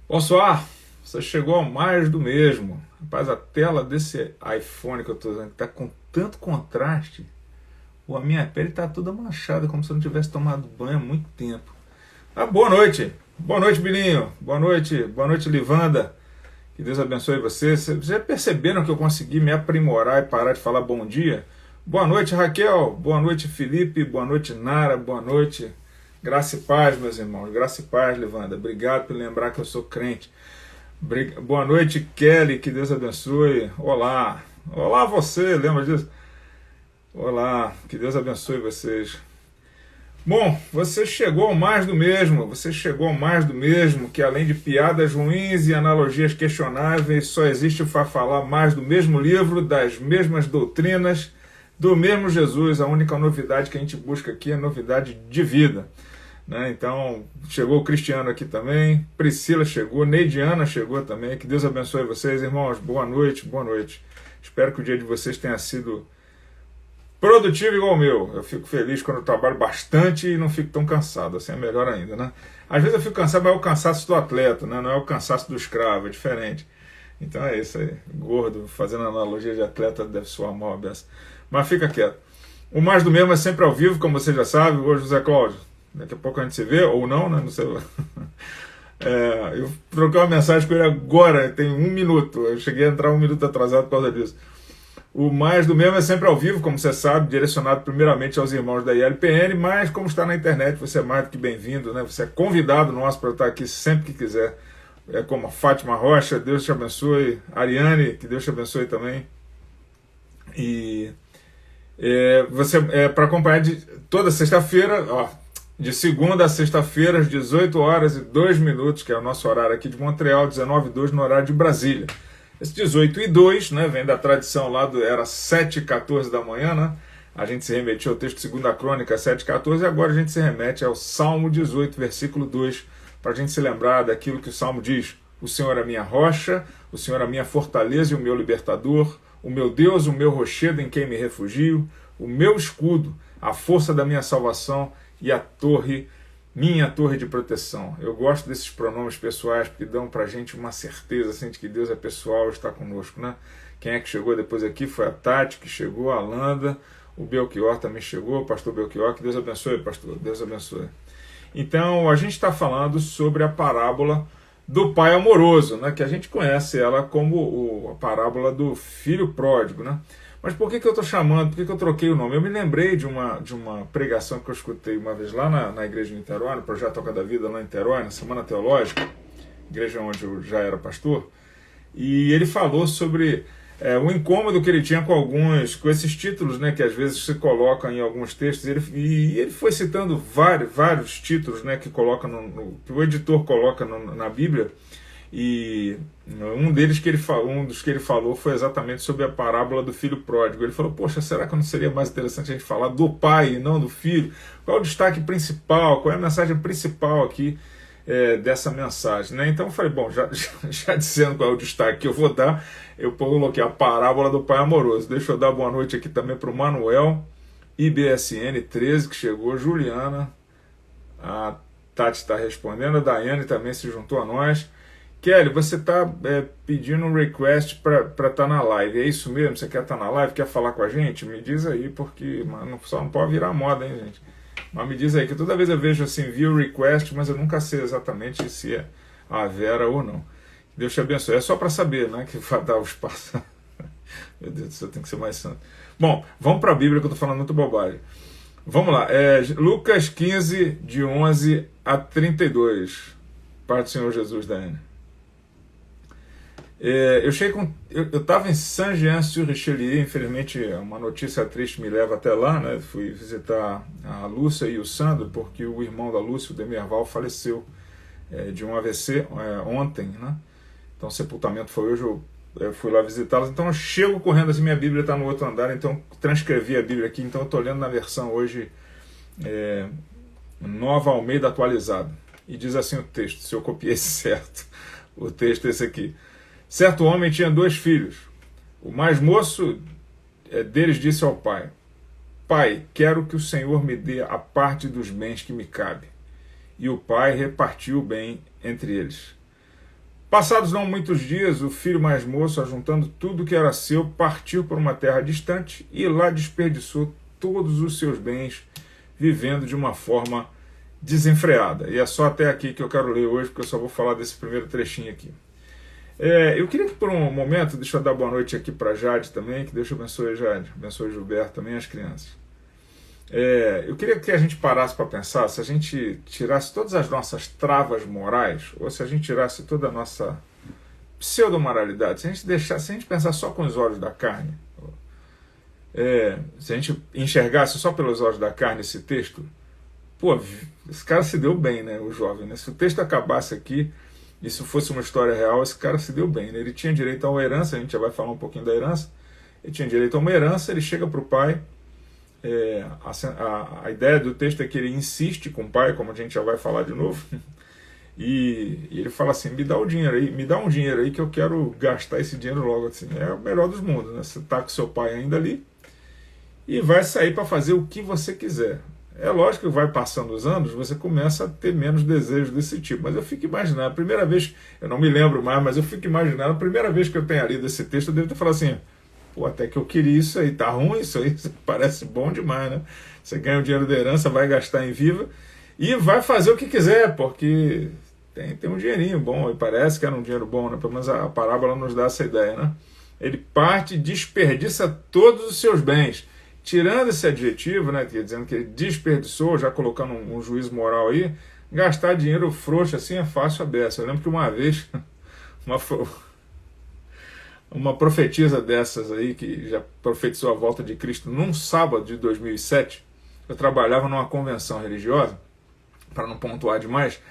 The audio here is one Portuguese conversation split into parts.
Bonsoir, você chegou ao mais do mesmo. Rapaz, a tela desse iPhone que eu estou usando está com tanto contraste. A minha pele está toda manchada, como se eu não tivesse tomado banho há muito tempo. Ah, boa noite. Boa noite, Bilinho. Boa noite, Livanda. Que Deus abençoe você. Vocês já perceberam que eu consegui me aprimorar e parar de falar bom dia? Boa noite, Raquel. Boa noite, Felipe. Boa noite, Nara. Boa noite. Graça e paz, meus irmãos. Graça e paz, Livanda. Obrigado por lembrar que eu sou crente. Boa noite, Kelly, que Deus abençoe. Olá, olá você, lembra disso? Olá, que Deus abençoe vocês. Bom, você chegou ao mais do mesmo, que além de piadas ruins e analogias questionáveis, só existe para falar mais do mesmo livro, das mesmas doutrinas, do mesmo Jesus. A única novidade que a gente busca aqui é novidade de vida. Né? Então, chegou o Cristiano aqui também, Priscila chegou, Neidiana chegou também. Que Deus abençoe vocês, irmãos. Boa noite, boa noite. Espero que o dia de vocês tenha sido produtivo igual o meu. Eu fico feliz quando eu trabalho bastante e não fico tão cansado. Assim é melhor ainda, né? Às vezes eu fico cansado, mas é o cansaço do atleta, né? Não é o cansaço do escravo, é diferente. Então é isso aí. Gordo, fazendo analogia de atleta, deve soar mal a beça. Mas fica quieto. O mais do mesmo é sempre ao vivo, como você já sabe. Hoje, José Cláudio. Daqui a pouco a gente se vê, ou não, né? Não sei. Eu troquei uma mensagem com ele agora, tem um minuto. Eu cheguei a entrar um minuto atrasado por causa disso. O mais do mesmo é sempre ao vivo, como você sabe, direcionado primeiramente aos irmãos da ILPN, mas como está na internet, você é mais do que bem-vindo, né? Você é convidado nosso para estar aqui sempre que quiser. É como a Fátima Rocha, Deus te abençoe. Ariane, que Deus te abençoe também. E você para acompanhar toda sexta-feira, ó, de segunda a sexta-feira, às 18 horas e 2 minutos, que é o nosso horário aqui de Montreal, 19h02 no horário de Brasília. Esse 18h02, né, vem da tradição lá era 7h14 da manhã, né? A gente se remetia ao texto de 2 Crônica 7h14 e agora a gente se remete ao Salmo 18, versículo 2, para a gente se lembrar daquilo que o Salmo diz: o Senhor é a minha rocha, o Senhor é a minha fortaleza e o meu libertador, o meu Deus, o meu rochedo em quem me refugio, o meu escudo, a força da minha salvação e a torre, minha torre de proteção. Eu gosto desses pronomes pessoais porque dão pra gente uma certeza assim, de que Deus é pessoal, está conosco, né? Quem é que chegou depois aqui foi a Tati, que chegou, a Landa, o Belchior também chegou, o pastor Belchior. Que Deus abençoe, pastor, Deus abençoe. Então, a gente está falando sobre a parábola do pai amoroso, né? Que a gente conhece ela como a parábola do filho pródigo, né? Mas por que eu estou chamando, por que eu troquei o nome? Eu me lembrei de uma pregação que eu escutei uma vez lá na igreja de Niterói, no Projeto Toca da Vida, lá em Niterói, na Semana Teológica, igreja onde eu já era pastor, e ele falou sobre o incômodo que ele tinha com esses títulos, né, que às vezes se colocam em alguns textos, e ele foi citando vários títulos, né, que que o editor coloca na Bíblia. E um dos que ele falou foi exatamente sobre a parábola do filho pródigo. Ele falou: poxa, será que não seria mais interessante a gente falar do pai e não do filho? Qual é o destaque principal? Qual é a mensagem principal aqui dessa mensagem? Né? Então eu falei: bom, já dizendo qual é o destaque que eu vou dar, eu coloquei a parábola do pai amoroso. Deixa eu dar boa noite aqui também para o Manuel, IBSN 13, que chegou, Juliana, a Tati está respondendo, a Daiane também se juntou a nós. Kelly, você está pedindo um request para estar na live, é isso mesmo? Você quer estar na live, quer falar com a gente? Me diz aí, porque só não pode virar moda, hein, gente? Mas me diz aí, que toda vez eu vejo assim, view request, mas eu nunca sei exatamente se é a Vera ou não. Deus te abençoe. É só para saber, né, que vai dar o espaço. Meu Deus do céu, tem que ser mais santo. Bom, vamos para a Bíblia, que eu estou falando muito bobagem. Vamos lá, Lucas 15, de 11 a 32. Pai do Senhor Jesus, Daiane. Eu estava em Saint-Jean-sur-Richelieu, infelizmente uma notícia triste me leva até lá, né? Fui visitar a Lúcia e o Sandro, porque o irmão da Lúcia, o Demerval, faleceu de um AVC ontem, né? Então o sepultamento foi hoje, eu fui lá visitá-los, então eu chego correndo assim, minha Bíblia está no outro andar, então transcrevi a Bíblia aqui, então eu estou lendo na versão hoje Nova Almeida atualizada, e diz assim o texto, se eu copiei certo, o texto é esse aqui. Certo homem tinha 2 filhos. O mais moço deles disse ao pai: Pai, quero que o Senhor me dê a parte dos bens que me cabe. E o pai repartiu o bem entre eles. Passados não muitos dias, o filho mais moço, ajuntando tudo que era seu, partiu para uma terra distante e lá desperdiçou todos os seus bens, vivendo de uma forma desenfreada. E é só até aqui que eu quero ler hoje, porque eu só vou falar desse primeiro trechinho aqui. Eu queria que por um momento, deixa eu dar boa noite aqui para Jade também, que Deus te abençoe, Jade, abençoe Gilberto também, as crianças. Eu queria que a gente parasse para pensar, se a gente tirasse todas as nossas travas morais, ou se a gente tirasse toda a nossa pseudo-moralidade, se a gente pensar só com os olhos da carne, se a gente enxergasse só pelos olhos da carne esse texto, pô, esse cara se deu bem, né, o jovem, né? Se o texto acabasse aqui, e se fosse uma história real, esse cara se deu bem, né? Ele tinha direito a uma herança, a gente já vai falar um pouquinho da herança, ele tinha direito a uma herança, ele chega para o pai, a ideia do texto é que ele insiste com o pai, como a gente já vai falar de novo, e ele fala assim, me dá o dinheiro aí, me dá um dinheiro aí que eu quero gastar esse dinheiro logo, assim, é o melhor dos mundos, né? Você está com seu pai ainda ali, e vai sair para fazer o que você quiser. É lógico que vai passando os anos, você começa a ter menos desejos desse tipo. Mas eu fico imaginando, a primeira vez, eu não me lembro mais, mas eu fico imaginando, a primeira vez que eu tenho lido esse texto, eu devo ter falado assim, pô, até que eu queria isso aí, tá ruim isso aí, parece bom demais, né? Você ganha o dinheiro da herança, vai gastar em viva e vai fazer o que quiser, porque tem um dinheirinho bom, e parece que era um dinheiro bom, né? Pelo menos a parábola nos dá essa ideia, né? Ele parte e desperdiça todos os seus bens. Tirando esse adjetivo, né, dizendo que ele desperdiçou, já colocando um juízo moral aí, gastar dinheiro frouxo assim é fácil a beça. Eu lembro que uma vez, uma profetisa dessas aí, que já profetizou a volta de Cristo num sábado de 2007, eu trabalhava numa convenção religiosa, para não pontuar demais,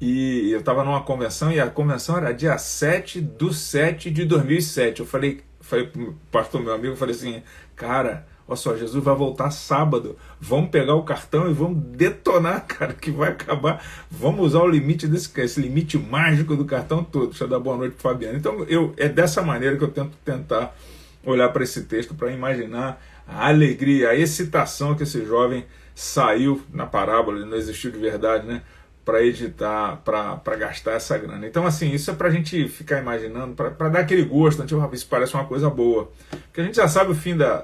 e eu estava numa convenção, e a convenção era dia 7/7/2007. Eu falei pro pastor, meu amigo, eu falei assim, cara, olha só, Jesus vai voltar sábado, vamos pegar o cartão e vamos detonar, cara, que vai acabar, vamos usar o limite esse limite mágico do cartão todo. Deixa eu dar boa noite para Fabiano. Então é dessa maneira que eu tento tentar olhar para esse texto, para imaginar a alegria, a excitação que esse jovem saiu na parábola, ele não existiu de verdade, né, para editar, para gastar essa grana. Então, assim, isso é para a gente ficar imaginando, para dar aquele gosto, tipo, isso parece uma coisa boa. Porque a gente já sabe o fim da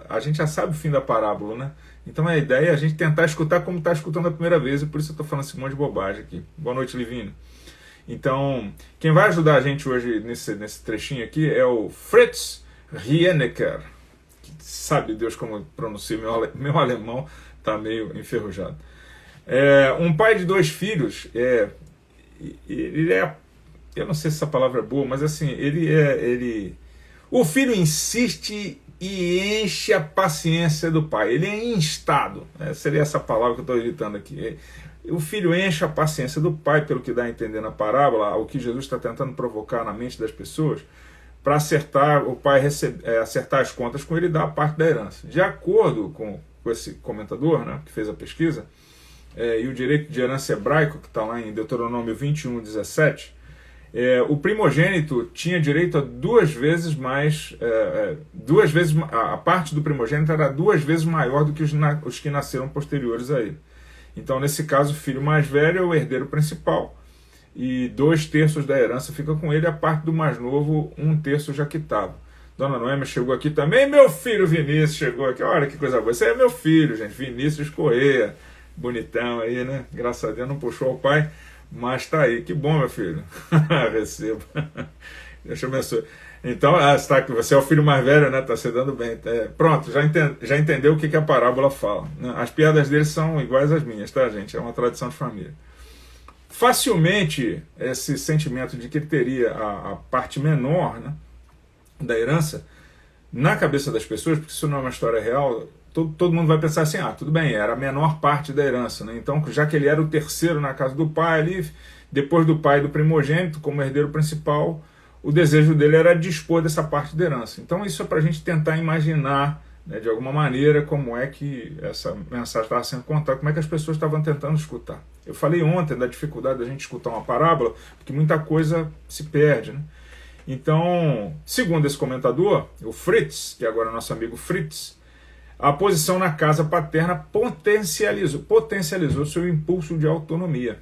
parábola, né? Então a ideia é a gente tentar escutar como está escutando a primeira vez, e por isso eu estou falando esse monte de bobagem aqui. Boa noite, Livino. Então, quem vai ajudar a gente hoje nesse trechinho aqui é o Fritz Rienecker. Sabe Deus como pronuncia, meu alemão está meio enferrujado. Um pai de 2 filhos, ele eu não sei se essa palavra é boa, mas assim, o filho insiste e enche a paciência do pai, ele é instado, seria essa palavra que eu estou editando aqui. O filho enche a paciência do pai, pelo que dá a entender na parábola, o que Jesus está tentando provocar na mente das pessoas, para o pai acertar as contas com ele e dar a parte da herança. De acordo com esse comentador, né, que fez a pesquisa, e o direito de herança hebraico, que está lá em Deuteronômio 21:17, o primogênito tinha direito a 2 vezes mais, a parte do primogênito era 2 vezes maior do que os que nasceram posteriores a ele. Então, nesse caso, o filho mais velho é o herdeiro principal, e 2/3 da herança fica com ele, a parte do mais novo, 1/3 já quitado. Dona Noêmia chegou aqui também, meu filho Vinícius chegou aqui, olha que coisa boa, esse é meu filho, gente, Vinícius Correia, bonitão aí, né? Graças a Deus não puxou o pai, mas tá aí. Que bom, meu filho. Recebo. Deus te abençoe. Então, você é o filho mais velho, né? Tá se dando bem. Pronto, já entendeu o que a parábola fala, né? As piadas dele são iguais às minhas, tá, gente? É uma tradição de família. Facilmente, esse sentimento de que ele teria a parte menor, né, da herança, na cabeça das pessoas, porque isso não é uma história real, todo mundo vai pensar assim, tudo bem, era a menor parte da herança, né? Então, já que ele era o terceiro na casa do pai ali, depois do pai do primogênito, como herdeiro principal, o desejo dele era dispor dessa parte da herança. Então isso é para a gente tentar imaginar, né, de alguma maneira, como é que essa mensagem estava sendo contada, como é que as pessoas estavam tentando escutar. Eu falei ontem da dificuldade da gente escutar uma parábola, porque muita coisa se perde, né? Então, segundo esse comentador, o Fritz, que agora é nosso amigo Fritz, a posição na casa paterna potencializou seu impulso de autonomia.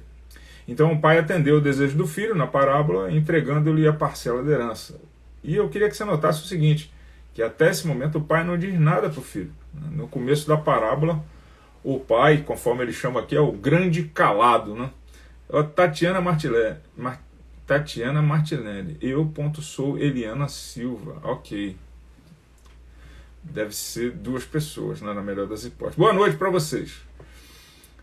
Então o pai atendeu o desejo do filho na parábola, entregando-lhe a parcela da herança. E eu queria que você notasse o seguinte, que até esse momento o pai não diz nada para o filho. No começo da parábola, o pai, conforme ele chama aqui, é o grande calado, né? Tatiana Martinelli, eu sou Eliana Silva, ok. Deve ser duas pessoas, né, na melhor das hipóteses. Boa noite para vocês.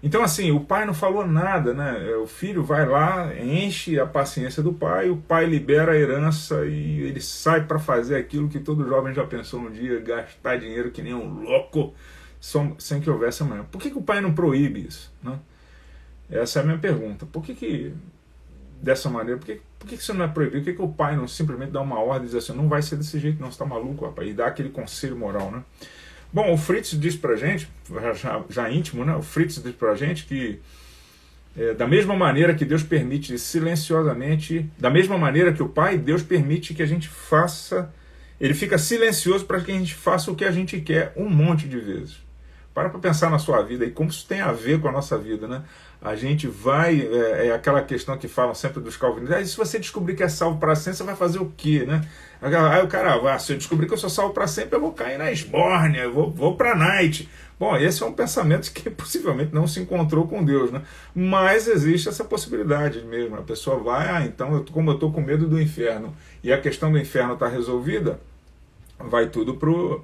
Então, assim, o pai não falou nada, né? O filho vai lá, enche a paciência do pai, o pai libera a herança e ele sai para fazer aquilo que todo jovem já pensou um dia, gastar dinheiro que nem um louco, sem que houvesse amanhã. Por que o pai não proíbe isso, né? Essa é a minha pergunta. Por que dessa maneira, por que isso não é proibido? Por que o pai não simplesmente dá uma ordem e diz assim, não vai ser desse jeito, não, você está maluco, rapaz, e dá aquele conselho moral, né? Bom, o Fritz diz pra gente, já íntimo, né? O Fritz diz pra gente que da mesma maneira que Deus permite silenciosamente, da mesma maneira que o Pai, Deus permite que a gente faça, ele fica silencioso para que a gente faça o que a gente quer um monte de vezes. Para pensar na sua vida e como isso tem a ver com a nossa vida, né? A gente vai, é aquela questão que falam sempre dos calvinistas, se você descobrir que é salvo para sempre, você vai fazer o quê, né? Aí o cara, se eu descobrir que eu sou salvo para sempre, eu vou cair na esbórnia, eu vou para a night. Bom, esse é um pensamento que possivelmente não se encontrou com Deus, né? Mas existe essa possibilidade mesmo. A pessoa vai, então, como eu estou com medo do inferno e a questão do inferno está resolvida, vai tudo pro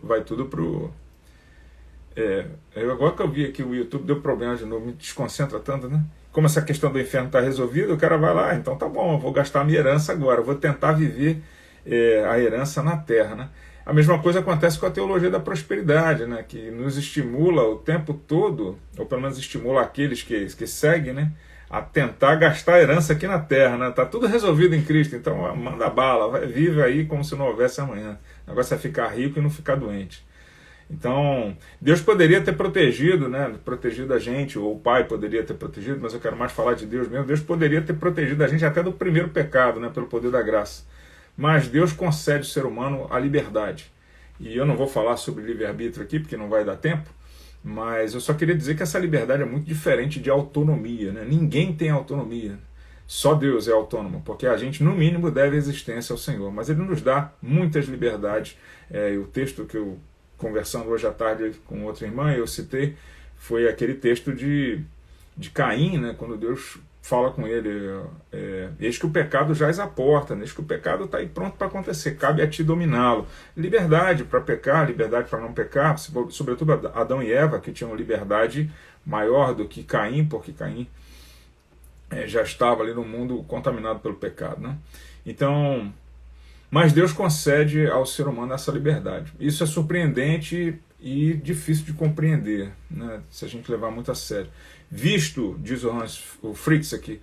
agora que eu vi aqui o YouTube deu problema de novo, me desconcentra tanto, né? Como essa questão do inferno está resolvida, o cara vai lá, então tá bom, eu vou gastar a minha herança agora, eu vou tentar viver a herança na terra, né? A mesma coisa acontece com a teologia da prosperidade, né? Que nos estimula o tempo todo, ou pelo menos estimula aqueles que seguem, né? A tentar gastar a herança aqui na terra, né? Tá tudo resolvido em Cristo, então manda bala, vive aí como se não houvesse amanhã. O negócio é ficar rico e não ficar doente. Então, Deus poderia ter protegido, né? Protegido a gente, ou o Pai poderia ter protegido, mas eu quero mais falar de Deus mesmo. Deus poderia ter protegido a gente até do primeiro pecado, né? Pelo poder da graça. Mas Deus concede ao ser humano a liberdade. E eu não vou falar sobre livre-arbítrio aqui, porque não vai dar tempo, mas eu só queria dizer que essa liberdade é muito diferente de autonomia, né? Ninguém tem autonomia. Só Deus é autônomo, porque a gente, no mínimo, deve existência ao Senhor. Mas Ele nos dá muitas liberdades. E o texto que eu, conversando hoje à tarde com outra irmã, eu citei, foi aquele texto de Caim, né? Quando Deus fala com ele, eis que o pecado jaz à porta, eis que o pecado está aí pronto para acontecer, cabe a ti dominá-lo. Liberdade para pecar, liberdade para não pecar, sobretudo Adão e Eva, que tinham liberdade maior do que Caim, porque Caim já estava ali no mundo contaminado pelo pecado, né? Então, mas Deus concede ao ser humano essa liberdade. Isso é surpreendente e difícil de compreender, né, se a gente levar muito a sério. Visto, diz o Fritz aqui,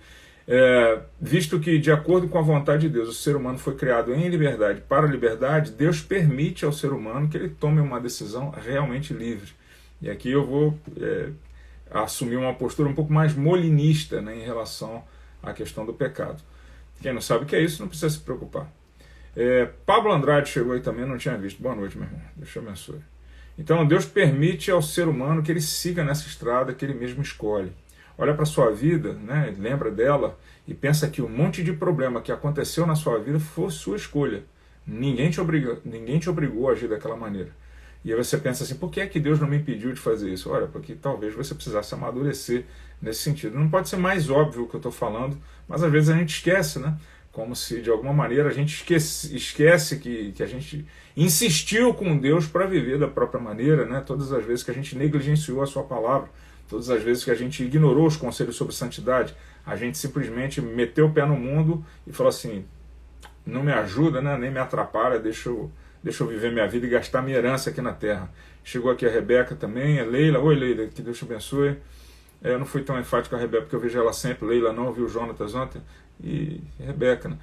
visto que, de acordo com a vontade de Deus, o ser humano foi criado em liberdade para a liberdade, Deus permite ao ser humano que ele tome uma decisão realmente livre. E aqui eu vou assumir uma postura um pouco mais molinista, né, em relação à questão do pecado. Quem não sabe o que é isso não precisa se preocupar. Pablo Andrade chegou aí também, não tinha visto. Boa noite, meu irmão. Deus te abençoe. Então, Deus permite ao ser humano que ele siga nessa estrada que ele mesmo escolhe. Olha para a sua vida, né, lembra dela e pensa que um monte de problema que aconteceu na sua vida foi sua escolha. Ninguém te obrigou a agir daquela maneira. E aí você pensa assim, por que é que Deus não me impediu de fazer isso? Olha, porque talvez você precisasse amadurecer nesse sentido. Não pode ser mais óbvio o que eu estou falando, mas às vezes a gente esquece, né? Como se de alguma maneira a gente esquece que a gente insistiu com Deus para viver da própria maneira, né? Todas as vezes que a gente negligenciou a sua palavra, todas as vezes que a gente ignorou os conselhos sobre santidade, a gente simplesmente meteu o pé no mundo e falou assim, não me ajuda, né? Nem me atrapalha, deixa eu viver minha vida e gastar minha herança aqui na terra. Chegou aqui a Rebeca também, a Leila. Oi, Leila, que Deus te abençoe. Eu não fui tão enfático com a Rebeca, porque eu vejo ela sempre. Leila não, viu o Jonatas ontem. E Rebeca, né?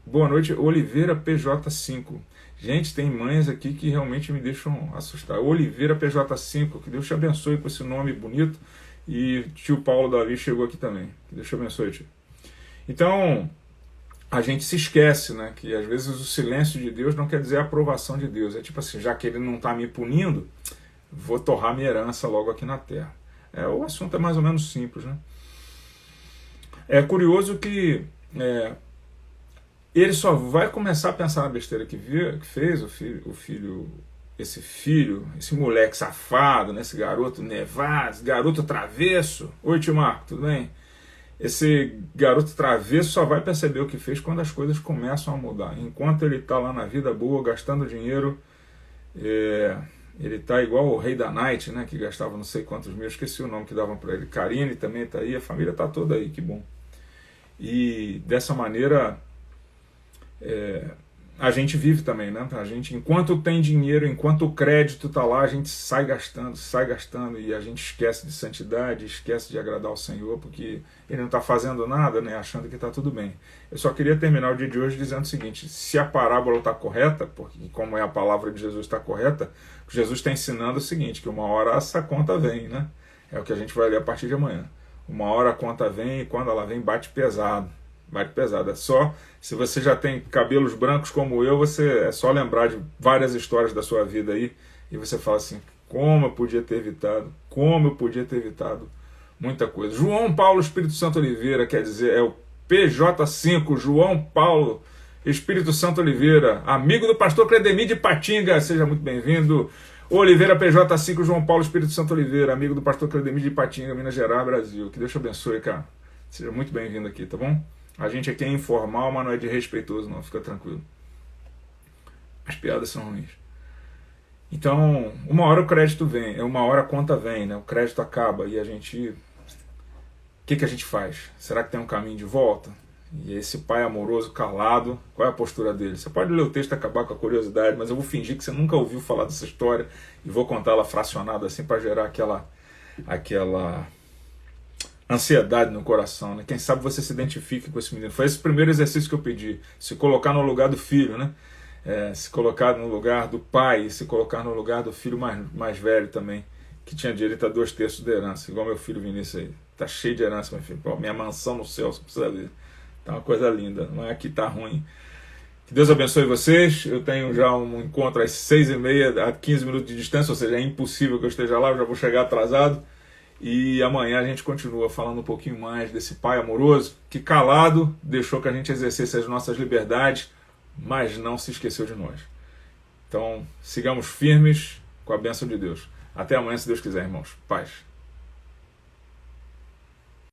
Boa noite, Oliveira PJ5. Gente, tem mães aqui que realmente me deixam assustar. Oliveira PJ5, que Deus te abençoe com esse nome bonito. E tio Paulo Davi chegou aqui também. Que Deus te abençoe, tio. Então, a gente se esquece, né, que às vezes o silêncio de Deus não quer dizer a aprovação de Deus. É tipo assim, já que ele não está me punindo, vou torrar minha herança logo aqui na terra. O assunto é mais ou menos simples, né? É curioso que ele só vai começar a pensar na besteira que fez, esse moleque safado, né, esse garoto nevado, esse garoto travesso. Oi, tio Marco, tudo bem? Esse garoto travesso só vai perceber o que fez quando as coisas começam a mudar. Enquanto ele está lá na vida boa, gastando dinheiro, ele está igual o rei da Night, né, que gastava não sei quantos mil, esqueci o nome que davam para ele. Karine também está aí, a família está toda aí, que bom. E dessa maneira a gente vive também, né? A gente, enquanto tem dinheiro, enquanto o crédito está lá, a gente sai gastando e a gente esquece de santidade, esquece de agradar ao Senhor, porque Ele não está fazendo nada, né? Achando que está tudo bem. Eu só queria terminar o dia de hoje dizendo o seguinte: se a parábola está correta, porque como é a palavra de Jesus está correta, Jesus está ensinando o seguinte, que uma hora essa conta vem, né? É o que a gente vai ler a partir de amanhã. Uma hora a conta vem e quando ela vem bate pesado. Bate pesado. É só, se você já tem cabelos brancos como eu, é só lembrar de várias histórias da sua vida aí e você fala assim, como eu podia ter evitado muita coisa. João Paulo Espírito Santo Oliveira, quer dizer, é o PJ5, João Paulo Espírito Santo Oliveira, amigo do pastor Cledemir de Patinga, seja muito bem-vindo. Oliveira PJ5, João Paulo Espírito Santo Oliveira, amigo do pastor Cledemir de Patinga, Minas Gerais, Brasil. Que Deus te abençoe, cara. Seja muito bem-vindo aqui, tá bom? A gente aqui é informal, mas não é de respeitoso, não. Fica tranquilo. As piadas são ruins. Então, uma hora o crédito vem, uma hora a conta vem, né? O crédito acaba e a gente... O que a gente faz? Será que tem um caminho de volta? E esse pai amoroso, calado, qual é a postura dele? Você pode ler o texto e acabar com a curiosidade, mas eu vou fingir que você nunca ouviu falar dessa história e vou contar ela fracionada assim para gerar aquela ansiedade no coração, né? Quem sabe você se identifique com esse menino. Foi esse o primeiro exercício que eu pedi, se colocar no lugar do filho, né? Se colocar no lugar do pai e se colocar no lugar do filho mais velho também, que tinha direito a 2/3 da herança, igual meu filho Vinícius aí. Tá cheio de herança, meu filho. Pô, minha mansão no céu, você precisa ver. Tá uma coisa linda, não é que tá ruim. Que Deus abençoe vocês. Eu tenho já um encontro às 6h30, a 15 minutos de distância, ou seja, é impossível que eu esteja lá, eu já vou chegar atrasado. E amanhã a gente continua falando um pouquinho mais desse pai amoroso que, calado, deixou que a gente exercesse as nossas liberdades, mas não se esqueceu de nós. Então, sigamos firmes com a bênção de Deus. Até amanhã, se Deus quiser, irmãos. Paz.